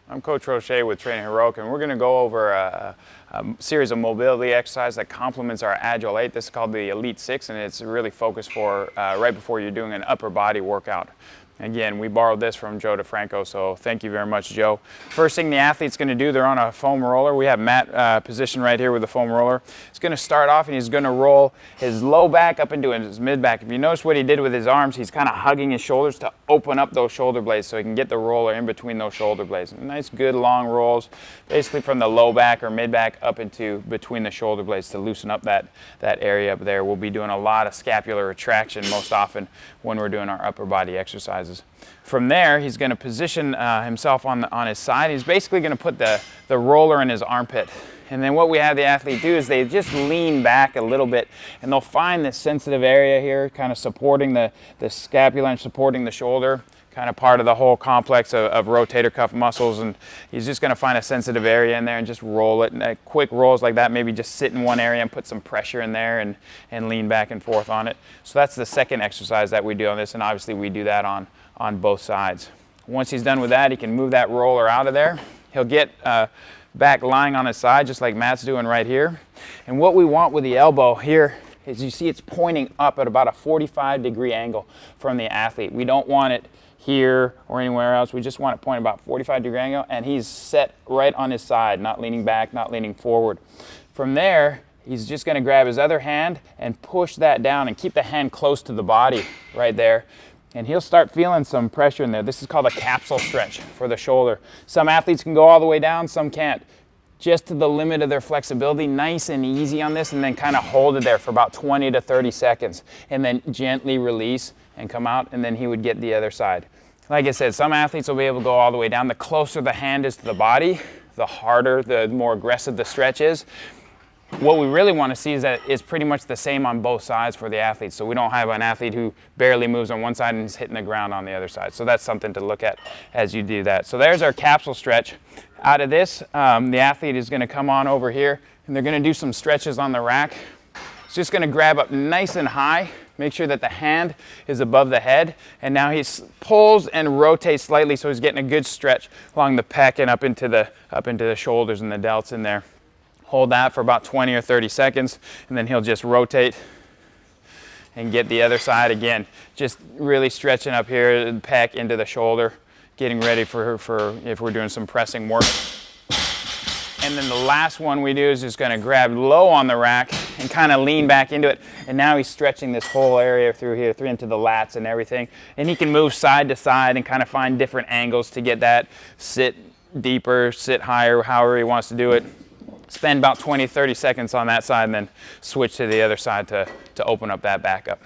I'm Coach Rochet with Training Heroic, and we're going to go over a series of mobility exercises that complements our Agile 8. This is called the Elite 6, and it's really focused for right before you're doing an upper body workout. Again, we borrowed this from Joe DeFranco, so thank you very much, Joe. First thing the athlete's going to do, they're on a foam roller. We have Matt positioned right here with the foam roller. He's going to start off and he's going to roll his low back up into his mid back. If you notice what he did with his arms, he's kind of hugging his shoulders to open up those shoulder blades so he can get the roller in between those shoulder blades. Nice, good long rolls, basically from the low back or mid back up into between the shoulder blades to loosen up that area up there. We'll be doing a lot of scapular retraction most often when we're doing our upper body exercises. From there, he's going to position himself on his side. He's basically going to put the roller in his armpit. And then what we have the athlete do is they just lean back a little bit, and they'll find this sensitive area here, kind of supporting the scapula and supporting the shoulder, kind of part of the whole complex of rotator cuff muscles. And he's just going to find a sensitive area in there and just roll it. And quick rolls like that, maybe just sit in one area and put some pressure in there and lean back and forth on it. So that's the second exercise that we do on this, and obviously we do that on both sides. Once he's done with that, he can move that roller out of there. He'll get back lying on his side just like Matt's doing right here. And what we want with the elbow here is you see it's pointing up at about a 45-degree angle from the athlete. We don't want it here or anywhere else. We just want it pointing about 45-degree angle, and he's set right on his side, not leaning back, not leaning forward. From there, he's just going to grab his other hand and push that down and keep the hand close to the body right there. And he'll start feeling some pressure in there. This is called a capsule stretch for the shoulder. Some athletes can go all the way down, some can't. Just to the limit of their flexibility, nice and easy on this, and then kind of hold it there for about 20 to 30 seconds. And then gently release and come out, and then he would get the other side. Like I said, some athletes will be able to go all the way down. The closer the hand is to the body, the harder, the more aggressive the stretch is. What we really want to see is that it's pretty much the same on both sides for the athletes. So we don't have an athlete who barely moves on one side and is hitting the ground on the other side. So that's something to look at as you do that. So there's our capsule stretch. Out of this, the athlete is going to come on over here, and they're going to do some stretches on the rack. It's just going to grab up nice and high. Make sure that the hand is above the head, and now he pulls and rotates slightly so he's getting a good stretch along the pec and up into the shoulders and the delts in there. Hold that for about 20 or 30 seconds, and then he'll just rotate and get the other side again. Just really stretching up here, the pec into the shoulder, getting ready for if we're doing some pressing work. And then the last one we do is just going to grab low on the rack and kind of lean back into it. And now he's stretching this whole area through here, through into the lats and everything. And he can move side to side and kind of find different angles to get that sit deeper, sit higher, however he wants to do it. Spend about 20, 30 seconds on that side and then switch to the other side to open up that back up.